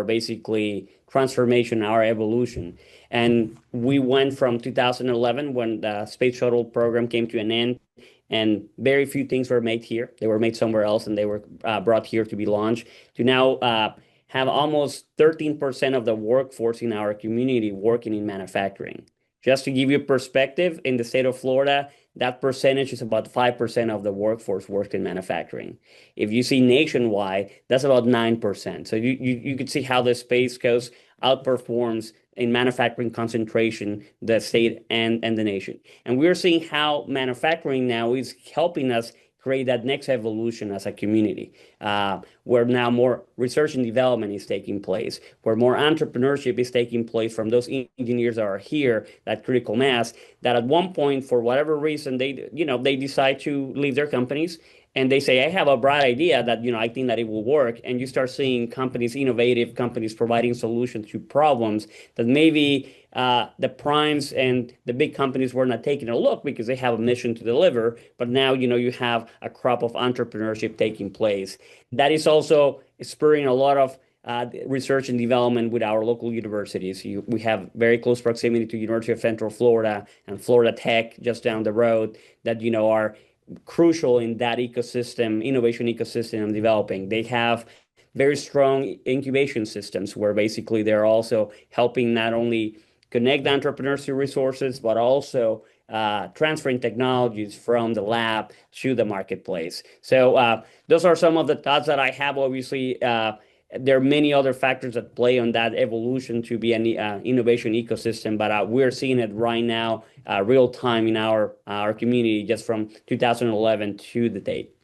basically transformation, our evolution. And we went from 2011 when the space shuttle program came to an end, and very few things were made here. They were made somewhere else, and they were brought here to be launched. To now have almost 13% of the workforce in our community working in manufacturing. Just to give you perspective, in the state of Florida, that percentage is about 5% of the workforce worked in manufacturing. If you see nationwide, that's about 9%. So you could see how the Space Coast outperforms in manufacturing concentration, the state and the nation. And we're seeing how manufacturing now is helping us create that next evolution as a community, where now more research and development is taking place, where more entrepreneurship is taking place from those engineers that are here, that critical mass, that at one point, for whatever reason, they decide to leave their companies and they say, I have a bright idea that, I think that it will work. And you start seeing companies, innovative companies providing solutions to problems that maybe the primes and the big companies were not taking a look because they have a mission to deliver. But now, you have a crop of entrepreneurship taking place. That is also spurring a lot of research and development with our local universities. We have very close proximity to University of Central Florida and Florida Tech just down the road that, are crucial in that ecosystem, innovation ecosystem developing. They have very strong incubation systems where basically they're also helping not only connect the entrepreneurs to resources, but also transferring technologies from the lab to the marketplace. So those are some of the thoughts that I have. Obviously, there are many other factors that play on that evolution to be an innovation ecosystem, but we're seeing it right now, real time in our community, just from 2011 to the date.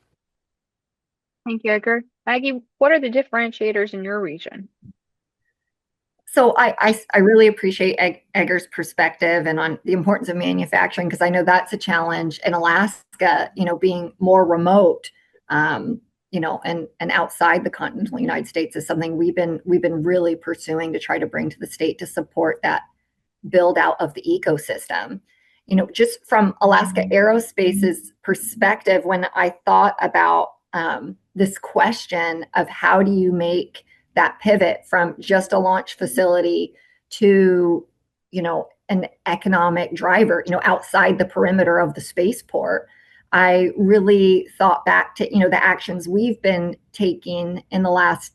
Thank you, Edgar. Maggie, what are the differentiators in your region? So I really appreciate Edgar's perspective and on the importance of manufacturing, because I know that's a challenge in Alaska, being more remote, and outside the continental United States is something we've been really pursuing to try to bring to the state to support that build out of the ecosystem. Just from Alaska Aerospace's perspective, when I thought about this question of how do you make that pivot from just a launch facility to, an economic driver, outside the perimeter of the spaceport, I really thought back to, the actions we've been taking in the last,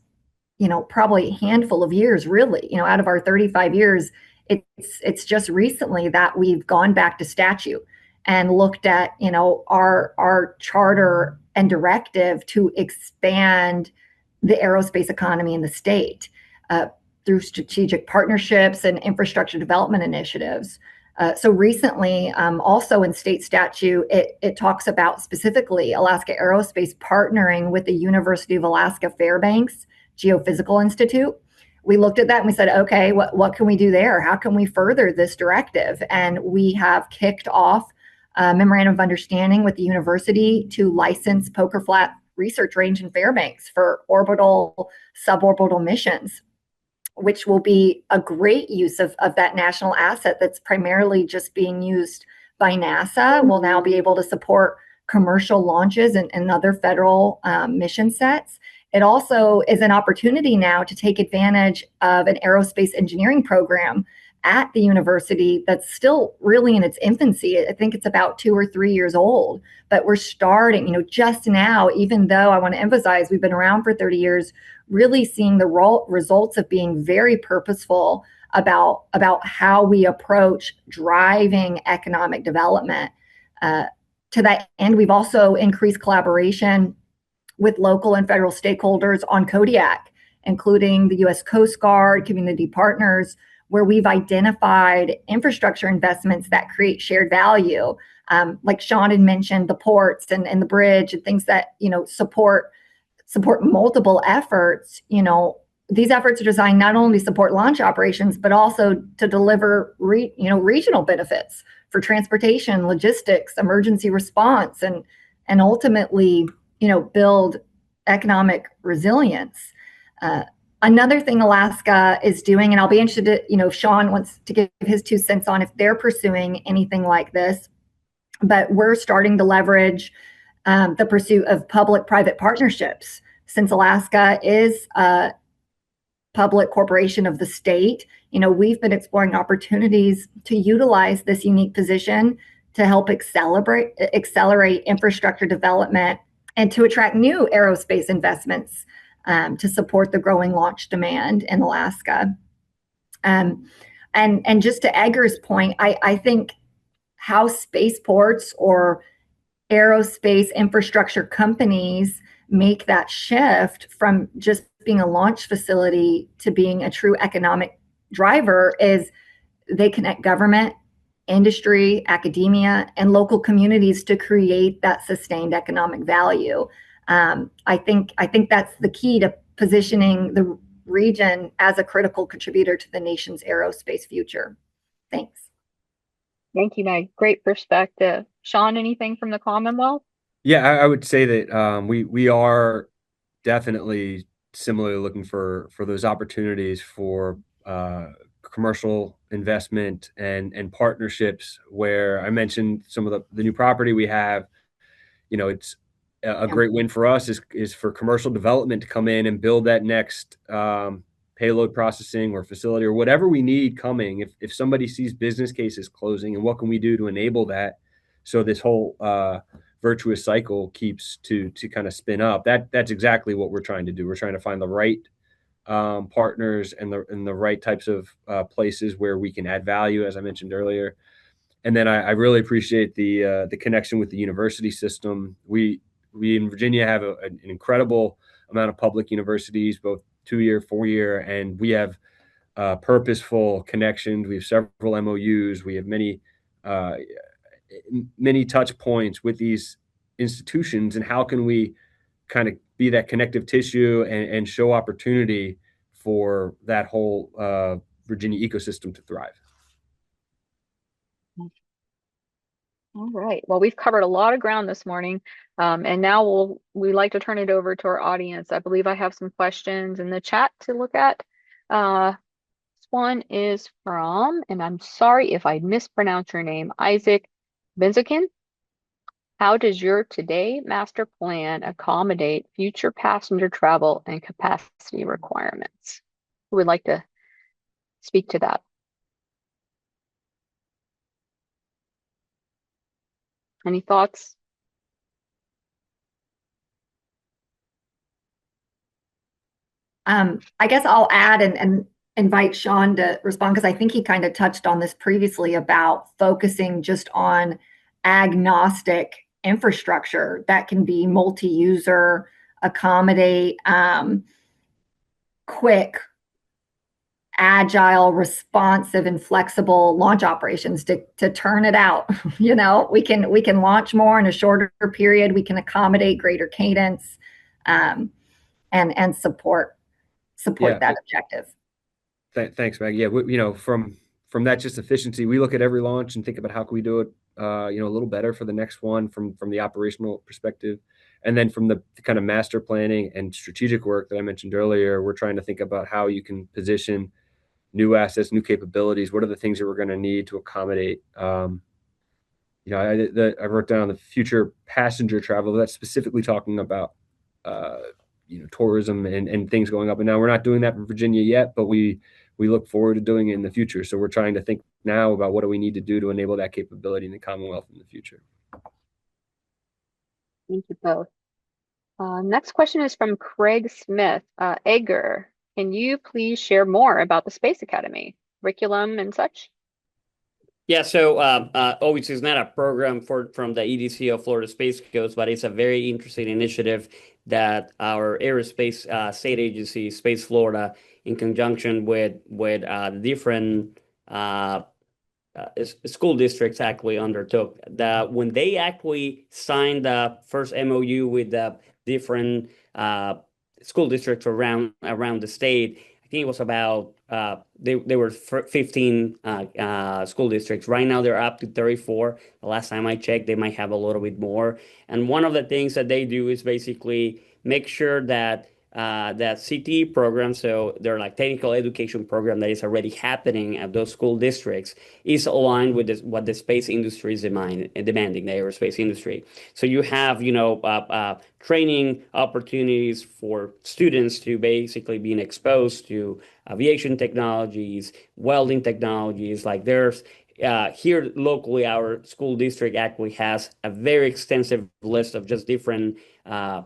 probably a handful of years, really, out of our 35 years, it's just recently that we've gone back to statute and looked at, our charter and directive to expand the aerospace economy in the state through strategic partnerships and infrastructure development initiatives. So recently, also in state statute, it talks about specifically Alaska Aerospace partnering with the University of Alaska Fairbanks Geophysical Institute. We looked at that and we said, okay, what can we do there? How can we further this directive? And we have kicked off a memorandum of understanding with the university to license Poker Flat Research Range in Fairbanks for orbital, suborbital missions, which will be a great use of that national asset that's primarily just being used by NASA. We'll now be able to support commercial launches and other federal mission sets. It also is an opportunity now to take advantage of an aerospace engineering program at the university that's still really in its infancy. I think it's about 2 or 3 years old, but we're starting, just now, even though I want to emphasize we've been around for 30 years, really seeing the results of being very purposeful about how we approach driving economic development. To that end, we've also increased collaboration with local and federal stakeholders on Kodiak, including the U.S. Coast Guard, community partners, where we've identified infrastructure investments that create shared value. Like Sean had mentioned, the ports and the bridge and things that, support multiple efforts, these efforts are designed not only to support launch operations, but also to deliver regional benefits for transportation, logistics, emergency response, and ultimately, build economic resilience. Another thing Alaska is doing, and I'll be interested if Sean wants to give his 2 cents on if they're pursuing anything like this, but we're starting to leverage the pursuit of public-private partnerships. Since Alaska is a public corporation of the state, we've been exploring opportunities to utilize this unique position to help accelerate infrastructure development and to attract new aerospace investments to support the growing launch demand in Alaska. And just to Edgar's point, I think how spaceports or aerospace infrastructure companies make that shift from just being a launch facility to being a true economic driver is they connect government, industry, academia, and local communities to create that sustained economic value. I think that's the key to positioning the region as a critical contributor to the nation's aerospace future. Thanks. Thank you, Meg. Great perspective. Sean, anything from the Commonwealth? Yeah, I would say that we are definitely similarly looking for those opportunities for commercial investment and partnerships where I mentioned some of the new property we have. It's a great win for us is for commercial development to come in and build that next payload processing or facility or whatever we need coming. If somebody sees business cases closing, and what can we do to enable that so this whole virtuous cycle keeps to kind of spin up. That's exactly what we're trying to do. We're trying to find the right partners and the right types of places where we can add value, as I mentioned earlier. And then I really appreciate the connection with the university system. We in Virginia have an incredible amount of public universities, both 2-year, 4-year, and we have purposeful connections. We have several MOUs. We have many touch points with these institutions, and how can we kind of be that connective tissue and show opportunity for that whole Virginia ecosystem to thrive. All right. Well, we've covered a lot of ground this morning, and now we'd like to turn it over to our audience. I believe I have some questions in the chat to look at. This one is from, and I'm sorry if I mispronounce your name, Isaac Benzakin. How does your today master plan accommodate future passenger travel and capacity requirements? Who would like to speak to that? Any thoughts? I guess I'll add and invite Sean to respond, because I think he kind of touched on this previously about focusing just on agnostic infrastructure that can be multi-user, accommodate quick, agile, responsive, and flexible launch operations to turn it out. We can launch more in a shorter period. We can accommodate greater cadence and support that objective. Thanks, Meg. Yeah, from that just efficiency, we look at every launch and think about how can we do it a little better for the next one from the operational perspective. And then from the kind of master planning and strategic work that I mentioned earlier, we're trying to think about how you can position new assets, new capabilities. What are the things that we're going to need to accommodate? I wrote down the future passenger travel. That's specifically talking about tourism and things going up. And now we're not doing that in Virginia yet, but we look forward to doing it in the future. So we're trying to think now about what do we need to do to enable that capability in the Commonwealth in the future. Thank you both. Next question is from Craig Smith. Edgar, can you please share more about the Space Academy, curriculum and such? Yeah, so obviously it's not a program from the EDC of Florida Space Coast, but it's a very interesting initiative that our aerospace state agency, Space Florida, in conjunction with different school districts actually undertook. When they actually signed the first MOU with the different school districts around the state. I think it was about they were 15 school districts. Right now they're up to 34. The last time I checked, they might have a little bit more. And one of the things that they do is basically make sure that that CTE program, so they're like technical education program that is already happening at those school districts, is aligned with what the space industry is demanding, the aerospace industry. So you have, training opportunities for students to basically being exposed to aviation technologies, welding technologies. Like there's here locally, our school district actually has a very extensive list of just different uh,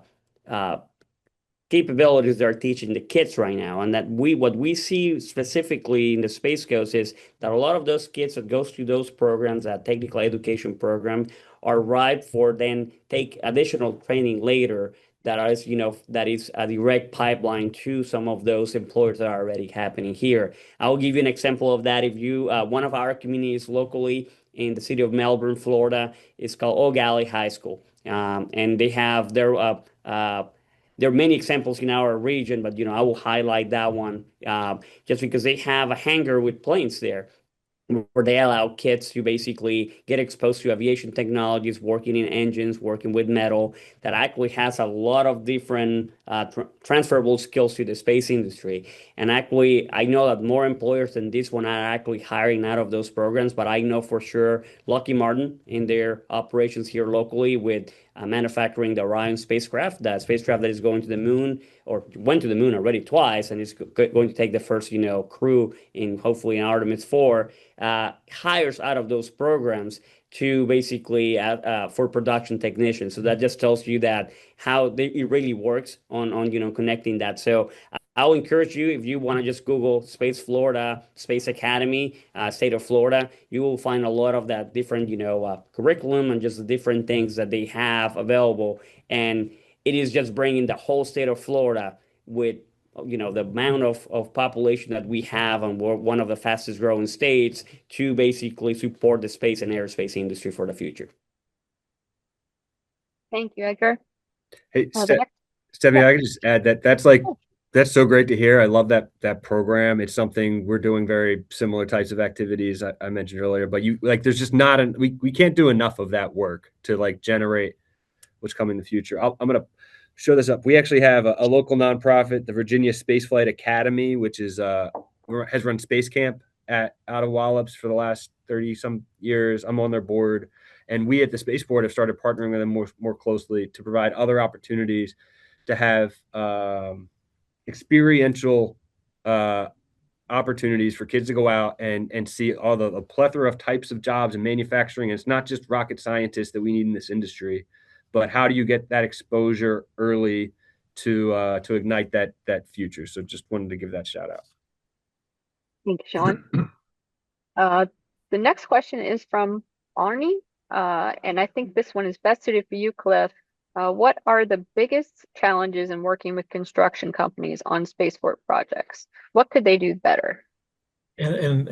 capabilities they're teaching the kids right now. And that what we see specifically in the Space Coast is that a lot of those kids that goes through those programs, that technical education program, are ripe for then take additional training later that is a direct pipeline to some of those employers that are already happening here. I'll give you an example of that. If you one of our communities locally in the city of Melbourne, Florida, is called Eau Gallie High School. And they have there are many examples in our region, but I will highlight that one just because they have a hangar with planes there, where they allow kids to basically get exposed to aviation technologies, working in engines, working with metal, that actually has a lot of different transferable skills to the space industry. And actually, I know that more employers than this one are actually hiring out of those programs, but I know for sure Lockheed Martin in their operations here locally with manufacturing the Orion spacecraft, that spacecraft that is going to the moon, or went to the moon already twice, and is going to take the first, crew in hopefully in Artemis 4, hires out of those programs to basically for production technicians. So that just tells you that it really works on connecting that. So I'll encourage you, if you want to just Google Space Florida, Space Academy, state of Florida, you will find a lot of that different, curriculum and just the different things that they have available. And it is just bringing the whole state of Florida with, the amount of population that we have, and we're one of the fastest growing states, to basically support the space and aerospace industry for the future. Thank you, Edgar. Hey, The next- Stephanie, yeah. I can just add that's so great to hear. I love that program. It's something we're doing, very similar types of activities I mentioned earlier. But there's just we can't do enough of that work to generate what's coming in the future. I'm gonna show this up. We actually have a local nonprofit, the Virginia Spaceflight Academy, which has run Space Camp out of Wallops for the last 30 some years. I'm on their board, and we at the Spaceport have started partnering with them more closely to provide other opportunities to have experiential opportunities for kids to go out and see all the plethora of types of jobs in manufacturing. And it's not just rocket scientists that we need in this industry, but how do you get that exposure early to ignite that future? So just wanted to give that shout out. Thank you, Sean. The next question is from Arnie, and I think this one is best suited for you, Cliff. What are the biggest challenges in working with construction companies on spaceport projects? What could they do better? And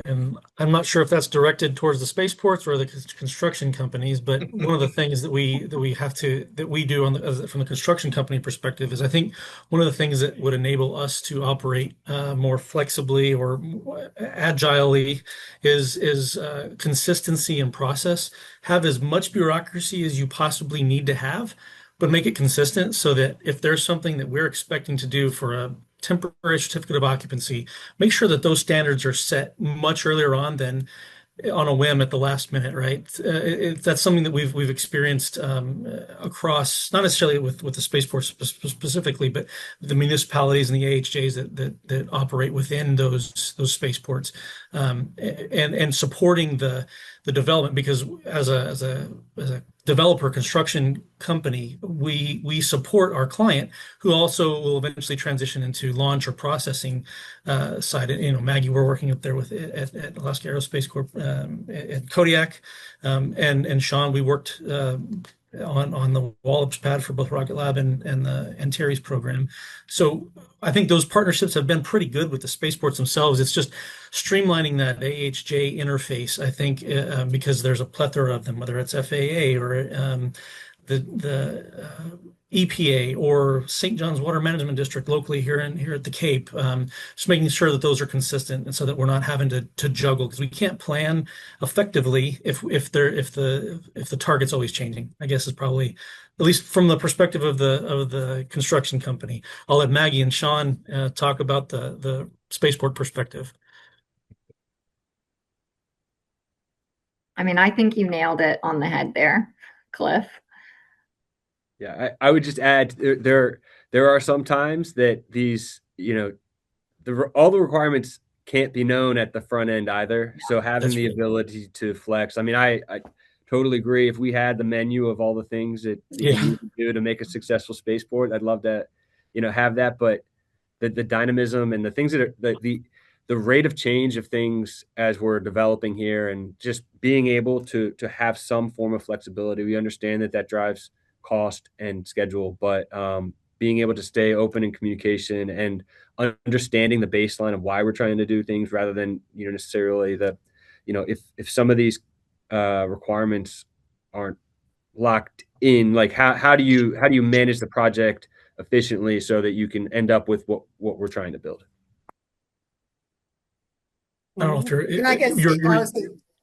I'm not sure if that's directed towards the spaceports or the construction companies, but one of the things that we do from the construction company perspective is, I think one of the things that would enable us to operate more flexibly or agilely is consistency in process. Have as much bureaucracy as you possibly need to have, but make it consistent, so that if there's something that we're expecting to do for a temporary certificate of occupancy, make sure that those standards are set much earlier on than on a whim at the last minute, right? That's something that we've experienced across, not necessarily with the spaceport specifically, but the municipalities and the AHJs that operate within those spaceports, and supporting the development, because as a developer construction company, we support our client, who also will eventually transition into launch or processing side. Maggie, we're working up there at Alaska Aerospace Corp at Kodiak, and Sean, we worked on the Wallops pad for both Rocket Lab and the Antares program. So I think those partnerships have been pretty good with the spaceports themselves. It's just streamlining that AHJ interface, I think, because there's a plethora of them, whether it's FAA or the EPA or St. John's Water Management District locally here at the Cape, just making sure that those are consistent and so that we're not having to juggle, because we can't plan effectively if the target's always changing, I guess is probably, at least from the perspective of the construction company. I'll let Maggie and Sean talk about the spaceport perspective. I mean, I think you nailed it on the head there, Cliff. Yeah, I would just add there are some times that these, all the requirements can't be known at the front end either. So having the ability to flex. I mean, I totally agree. If we had the menu of all the things that you need to do to make a successful spaceport, I'd love to, have that. But the dynamism and the things that are the rate of change of things as we're developing here, and just being able to have some form of flexibility. We understand that drives cost and schedule, but being able to stay open in communication and understanding the baseline of why we're trying to do things, rather than necessarily if some of these requirements aren't locked in, like how do you manage the project efficiently so that you can end up with what we're trying to build. I don't know if And I guess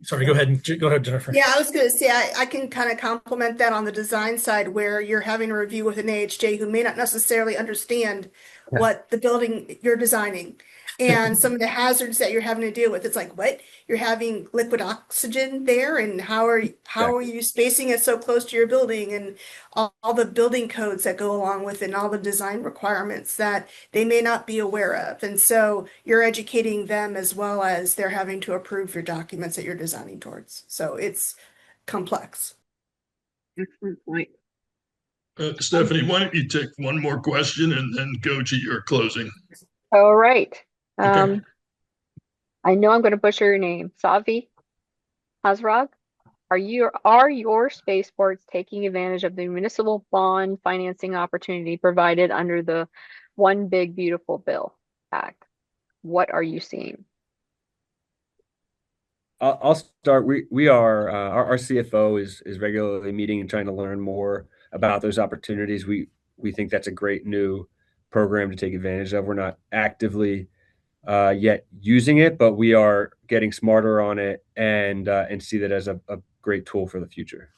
sorry, go ahead, Jennifer. Yeah, I was going to say, I can kind of complement that on the design side, where you're having a review with an AHJ who may not necessarily understand what the building you're designing and some of the hazards that you're having to deal with. It's like, what? You're having liquid oxygen there, and how are you spacing it so close to your building, and all the building codes that go along with it, and all the design requirements that they may not be aware of. And so you're educating them as well as they're having to approve your documents that you're designing towards. So it's complex. Excellent point. Stephanie, why don't you take one more question and then go to your closing? All right. Okay. I know I'm going to butcher your name. Savi Hazrag, are your spaceports taking advantage of the municipal bond financing opportunity provided under the One Big Beautiful Bill Act? What are you seeing? I'll start. We are our CFO is regularly meeting and trying to learn more about those opportunities. We think that's a great new program to take advantage of. We're not actively yet using it, but we are getting smarter on it and see that as a great tool for the future.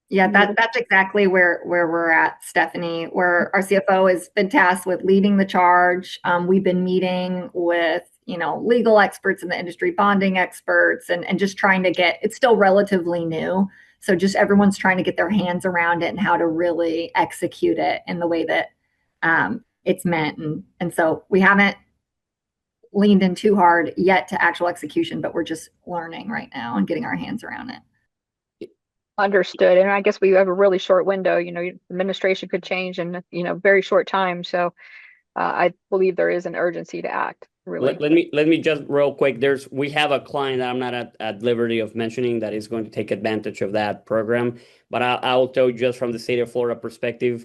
Yeah, that's exactly where we're at, Stephanie, where our CFO has been tasked with leading the charge. We've been meeting with, legal experts in the industry, bonding experts, and just trying to it's still relatively new. So just everyone's trying to get their hands around it and how to really execute it in the way that it's meant. And so we haven't leaned in too hard yet to actual execution, but we're just learning right now and getting our hands around it. Understood. And I guess we have a really short window, administration could change in, very short time. So I believe there is an urgency to act. Really. Let me just real quick. We have a client that I'm not at liberty of mentioning that is going to take advantage of that program, but I'll tell you just from the state of Florida perspective,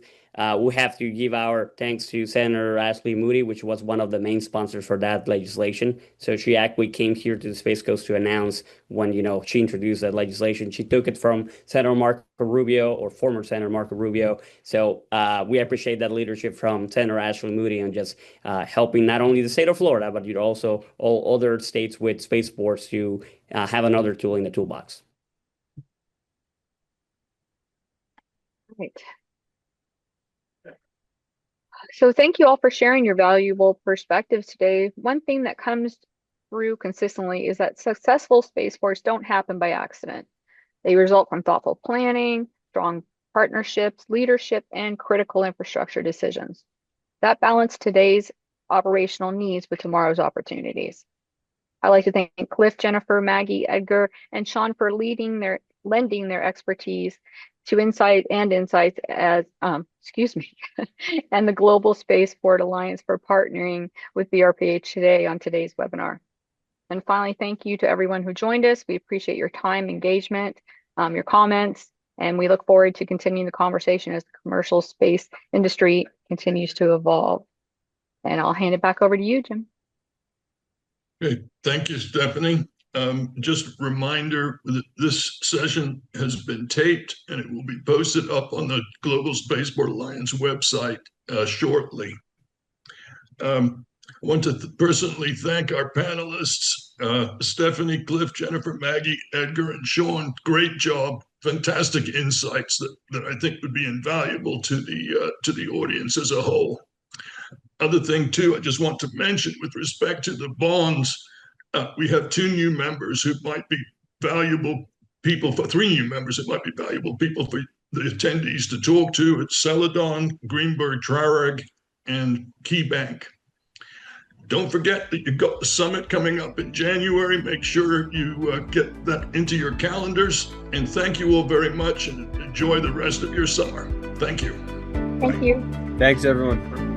we have to give our thanks to Senator Ashley Moody, which was one of the main sponsors for that legislation. So she actually came here to the Space Coast to announce when she introduced that legislation. She took it from Senator Marco Rubio, or former Senator Marco Rubio. So we appreciate that leadership from Senator Ashley Moody and just helping not only the state of Florida, but also all other states with spaceports to have another tool in the toolbox. Right. So thank you all for sharing your valuable perspectives today. One thing that comes through consistently is that successful spaceports don't happen by accident. They result from thoughtful planning, strong partnerships, leadership, and critical infrastructure decisions that balance today's operational needs with tomorrow's opportunities. I'd like to thank Cliff, Jennifer, Maggie, Edgar, and Sean for lending their expertise to insights as, and the Global Spaceport Alliance for partnering with BRPH today on today's webinar. And finally, thank you to everyone who joined us. We appreciate your time, engagement, your comments, and we look forward to continuing the conversation as the commercial space industry continues to evolve. And I'll hand it back over to you, Jim. Okay, thank you, Stephanie. Just a reminder that this session has been taped and it will be posted up on the Global Spaceport Alliance website shortly. I want to personally thank our panelists, Stephanie, Cliff, Jennifer, Maggie, Edgar, and Sean. Great job. Fantastic insights that I think would be invaluable to the audience as a whole. Other thing too, I just want to mention with respect to the bonds, we have 2 new members who might be valuable people for 3 new members that might be valuable people for the attendees to talk to. It's Celadon, Greenberg Trareg, and KeyBank. Don't forget that you've got the summit coming up in January. Make sure you get that into your calendars. And thank you all very much and enjoy the rest of your summer. Thank you. Thank you. Thanks, everyone.